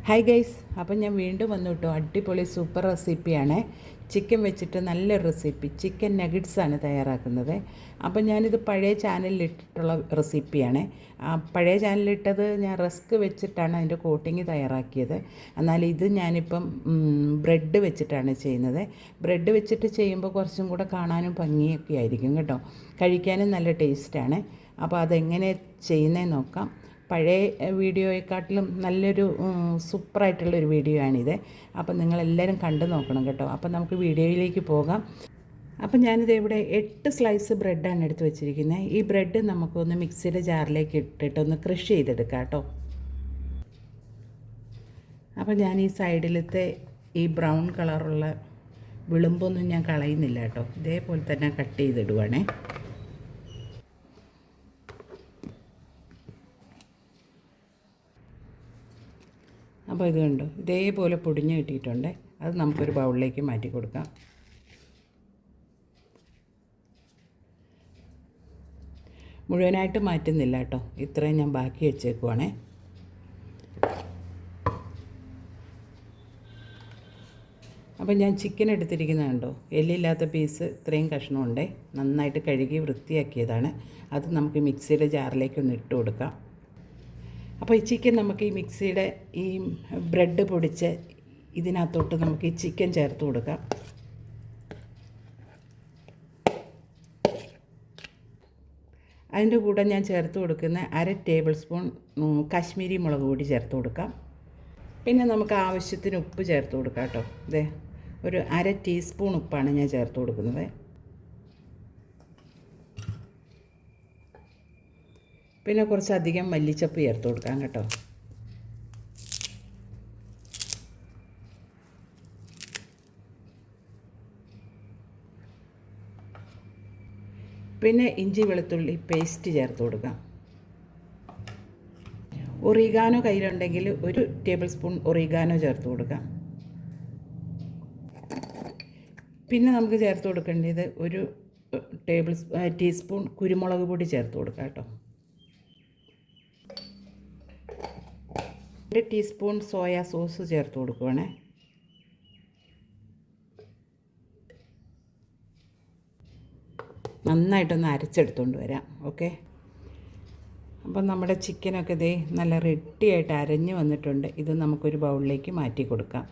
Hi guys, അപ്പം ഞാൻ വീണ്ടും വന്നു കേട്ടോ. അടിപൊളി സൂപ്പർ റെസിപ്പിയാണ്. ചിക്കൻ വെച്ചിട്ട് നല്ലൊരു റെസിപ്പി, ചിക്കൻ നഗറ്റ്സാണ് തയ്യാറാക്കുന്നത്. അപ്പം ഞാനിത് പഴയ ചാനലിലിട്ടിട്ടുള്ള റെസിപ്പിയാണ്. പഴയ ചാനലിലിട്ടത് ഞാൻ റസ്ക് വെച്ചിട്ടാണ് അതിൻ്റെ കോട്ടിങ് തയ്യാറാക്കിയത്. എന്നാൽ ഇത് ഞാനിപ്പം ബ്രെഡ് വെച്ചിട്ടാണ് ചെയ്യുന്നത്. ബ്രെഡ് വെച്ചിട്ട് ചെയ്യുമ്പോൾ കുറച്ചും കൂടെ കാണാനും ഭംഗിയൊക്കെ ആയിരിക്കും കേട്ടോ. കഴിക്കാനും നല്ല ടേസ്റ്റാണ്. അപ്പോൾ അതെങ്ങനെ ചെയ്യുന്നതെന്ന് നോക്കാം. പഴയ വീഡിയോയെക്കാട്ടിലും നല്ലൊരു സൂപ്പറായിട്ടുള്ളൊരു വീഡിയോ ആണിത്. അപ്പം നിങ്ങളെല്ലാവരും കണ്ടു നോക്കണം കേട്ടോ. അപ്പം നമുക്ക് വീഡിയോയിലേക്ക് പോകാം. അപ്പം ഞാനിത് ഇവിടെ 8 സ്ലൈസ് ബ്രെഡാണ് എടുത്ത് വെച്ചിരിക്കുന്നത്. ഈ ബ്രെഡ് നമുക്കൊന്ന് മിക്സിയുടെ ജാറിലേക്ക് ഇട്ടിട്ട് ഒന്ന് ക്രഷ് ചെയ്തെടുക്കാം കേട്ടോ. അപ്പം ഞാൻ ഈ സൈഡിലത്തെ ഈ ബ്രൗൺ കളറുള്ള വിളുമ്പൊന്നും ഞാൻ കളയുന്നില്ല കേട്ടോ. ഇതേപോലെ തന്നെ കട്ട് ചെയ്തിടുവാണേ. അപ്പോൾ ഇത് കണ്ടോ, ഇതേപോലെ പൊടിഞ്ഞ് കിട്ടിയിട്ടുണ്ട്. അത് നമുക്കൊരു ബൗളിലേക്ക് മാറ്റി കൊടുക്കാം. മുഴുവനായിട്ട് മാറ്റുന്നില്ല കേട്ടോ, ഇത്രയും ഞാൻ ബാക്കി വെച്ചേക്കുവാണേ. അപ്പം ഞാൻ ചിക്കൻ എടുത്തിരിക്കുന്നത് കണ്ടോ, എല്ലില്ലാത്ത പീസ് ഇത്രയും കഷ്ണമുണ്ട്. നന്നായിട്ട് കഴുകി വൃത്തിയാക്കിയതാണ്. അത് നമുക്ക് മിക്സിയുടെ ജാറിലേക്ക് ഒന്ന് ഇട്ട് കൊടുക്കാം. അപ്പോൾ ഈ ചിക്കൻ നമുക്ക് ഈ മിക്സിയുടെ ഈ ബ്രെഡ് പൊടിച്ച് ഇതിനകത്തോട്ട് നമുക്ക് ഈ ചിക്കൻ ചേർത്ത് കൊടുക്കാം. അതിൻ്റെ കൂടെ ഞാൻ ചേർത്ത് കൊടുക്കുന്ന 1/2 ടേബിൾ സ്പൂൺ കാശ്മീരി മുളക് പൊടി ചേർത്ത് കൊടുക്കാം. പിന്നെ നമുക്ക് ആവശ്യത്തിന് ഉപ്പ് ചേർത്ത് കൊടുക്കാം കേട്ടോ. ഇതേ ഒരു 1/2 ടീസ്പൂൺ ഉപ്പാണ് ഞാൻ ചേർത്ത് കൊടുക്കുന്നത്. പിന്നെ കുറച്ചധികം മല്ലിച്ചപ്പ് ചേർത്ത് കൊടുക്കാം കേട്ടോ. പിന്നെ ഇഞ്ചി വെളുത്തുള്ളി പേസ്റ്റ് ചേർത്ത് കൊടുക്കാം. ഒറിഗാനോ കയ്യിലുണ്ടെങ്കിൽ 1 ടേബിൾ സ്പൂൺ ഒറിഗാനോ ചേർത്ത് കൊടുക്കാം. പിന്നെ നമുക്ക് ചേർത്ത് കൊടുക്കേണ്ടത് 1 ടീസ്പൂൺ കുരുമുളക് പൊടി ചേർത്ത് കൊടുക്കാം കേട്ടോ. 2 ടീസ്പൂൺ സോയാ സോസ് ചേർത്ത് കൊടുക്കുവാണേ. നന്നായിട്ടൊന്ന് അരച്ചെടുത്തുകൊണ്ട് വരാം. ഓക്കെ, അപ്പം നമ്മുടെ ചിക്കനൊക്കെ ഇതേ നല്ല റെഡിയായിട്ട് അരഞ്ഞ് വന്നിട്ടുണ്ട്. ഇത് നമുക്കൊരു ബൗളിലേക്ക് മാറ്റി കൊടുക്കാം.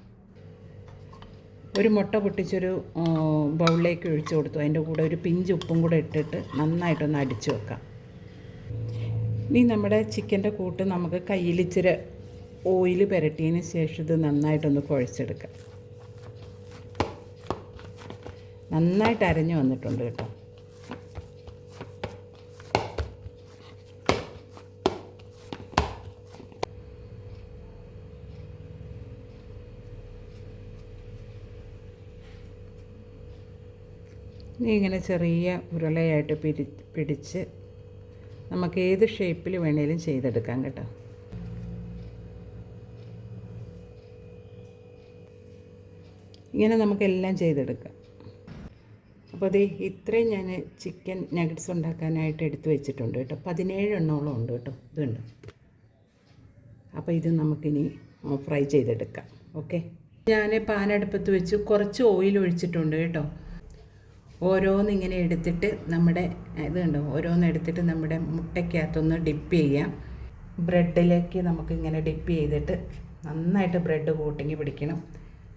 ഒരു മുട്ട പൊട്ടിച്ചൊരു ബൗളിലേക്ക് ഒഴിച്ച് കൊടുത്തു. അതിൻ്റെ കൂടെ ഒരു പിഞ്ച് ഉപ്പും കൂടെ ഇട്ടിട്ട് നന്നായിട്ടൊന്ന് അടിച്ച് വെക്കാം. ഇനി നമ്മുടെ ചിക്കൻ്റെ കൂട്ട് നമുക്ക് കയ്യിലിച്ചിരി ഓയിൽ പുരട്ടിയതിന് ശേഷം ഇത് നന്നായിട്ടൊന്ന് കുഴച്ചെടുക്കാം. നന്നായിട്ട് അരഞ്ഞു വന്നിട്ടുണ്ട് കേട്ടോ. ഇങ്ങനെ ചെറിയ ഉരുളയായിട്ട് പിടിച്ച് നമുക്ക് ഏത് ഷേപ്പിൽ വേണേലും ചെയ്തെടുക്കാം കേട്ടോ. ഇങ്ങനെ നമുക്കെല്ലാം ചെയ്തെടുക്കാം. അപ്പോൾ അത് ഇത്രയും ഞാൻ ചിക്കൻ നഗറ്റ്സ് ഉണ്ടാക്കാനായിട്ട് എടുത്തു വെച്ചിട്ടുണ്ട് കേട്ടോ. 17 എണ്ണോളം ഉണ്ട് കേട്ടോ. ഇതുണ്ട്. അപ്പോൾ ഇത് നമുക്കിനി ഫ്രൈ ചെയ്തെടുക്കാം. ഓക്കെ, ഞാൻ പാനടുപ്പത്ത് വെച്ച് കുറച്ച് ഓയിൽ ഒഴിച്ചിട്ടുണ്ട് കേട്ടോ. ഓരോന്നിങ്ങനെ എടുത്തിട്ട് നമ്മുടെ ഇത് കണ്ടോ, ഓരോന്നെടുത്തിട്ട് നമ്മുടെ മുട്ടയ്ക്കകത്തൊന്ന് ഡിപ്പ് ചെയ്യാം. ബ്രെഡിലേക്ക് നമുക്കിങ്ങനെ ഡിപ്പ് ചെയ്തിട്ട് നന്നായിട്ട് ബ്രെഡ് കോട്ടിങ് പിടിക്കണം.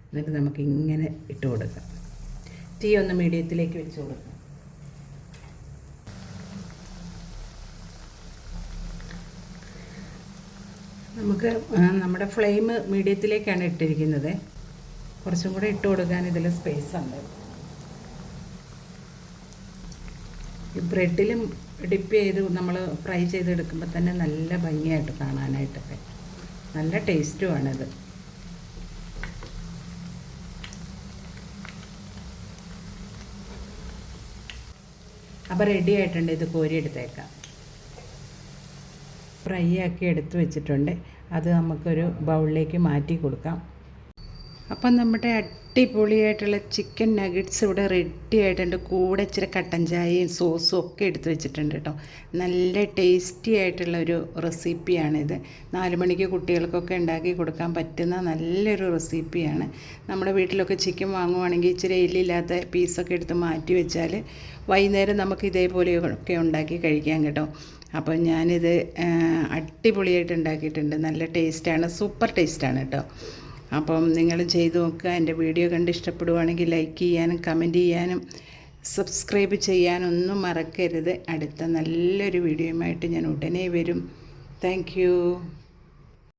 എന്നിട്ട് നമുക്ക് ഇങ്ങനെ ഇട്ട് കൊടുക്കാം. തീ ഒന്ന് മീഡിയത്തിലേക്ക് വെച്ച് കൊടുക്കാം. നമുക്ക് നമ്മുടെ ഫ്ലെയിം മീഡിയത്തിലേക്കാണ് ഇട്ടിരിക്കുന്നത്. കുറച്ചും കൂടെ ഇട്ട് കൊടുക്കാൻ ഇതിൽ സ്പേസ് ഉണ്ട്. ഈ ബ്രെഡിലും ഡിപ്പ് ചെയ്ത് നമ്മൾ ഫ്രൈ ചെയ്തെടുക്കുമ്പോൾ തന്നെ നല്ല ഭംഗിയായിട്ട് കാണാനായിട്ടൊക്കെ നല്ല ടേസ്റ്റുമാണിത്. അപ്പോൾ റെഡി ആയിട്ടുണ്ട്. ഇത് കോരി എടുത്തേക്കാം. ഫ്രൈ ആക്കി എടുത്ത് വെച്ചിട്ടുണ്ട്. അത് നമുക്കൊരു ബൗളിലേക്ക് മാറ്റി കൊടുക്കാം. അപ്പം നമ്മുടെ അടിപൊളിയായിട്ടുള്ള ചിക്കൻ നഗറ്റ്സ് ഇവിടെ റെഡി ആയിട്ടുണ്ട്. കൂടെ ഇച്ചിരി കട്ടൻ ചായയും സോസും ഒക്കെ എടുത്ത് വെച്ചിട്ടുണ്ട് കേട്ടോ. നല്ല ടേസ്റ്റി ആയിട്ടുള്ള ഒരു റെസിപ്പിയാണിത്. 4 മണിക്ക് കുട്ടികൾക്കൊക്കെ ഉണ്ടാക്കി കൊടുക്കാൻ പറ്റുന്ന നല്ലൊരു റെസിപ്പിയാണ്. നമ്മുടെ വീട്ടിലൊക്കെ ചിക്കൻ വാങ്ങുവാണെങ്കിൽ ഇച്ചിരി എല്ലില്ലാത്ത പീസൊക്കെ എടുത്ത് മാറ്റി വെച്ചാൽ വൈകുന്നേരം നമുക്ക് ഇതേപോലെയൊക്കെ ഉണ്ടാക്കി കഴിക്കാം കേട്ടോ. അപ്പോൾ ഞാനിത് അടിപൊളിയായിട്ട് ഉണ്ടാക്കിയിട്ടുണ്ട്. നല്ല ടേസ്റ്റാണ്, സൂപ്പർ ടേസ്റ്റാണ് കേട്ടോ. അപ്പം നിങ്ങൾ ചെയ്ത് നോക്കുക. എൻ്റെ വീഡിയോ കണ്ട് ഇഷ്ടപ്പെടുവാണെങ്കിൽ ലൈക്ക് ചെയ്യാനും കമൻറ്റ് ചെയ്യാനും സബ്സ്ക്രൈബ് ചെയ്യാനൊന്നും മറക്കരുത്. അടുത്ത നല്ലൊരു വീഡിയോയുമായിട്ട് ഞാൻ ഉടനെ വരും. താങ്ക്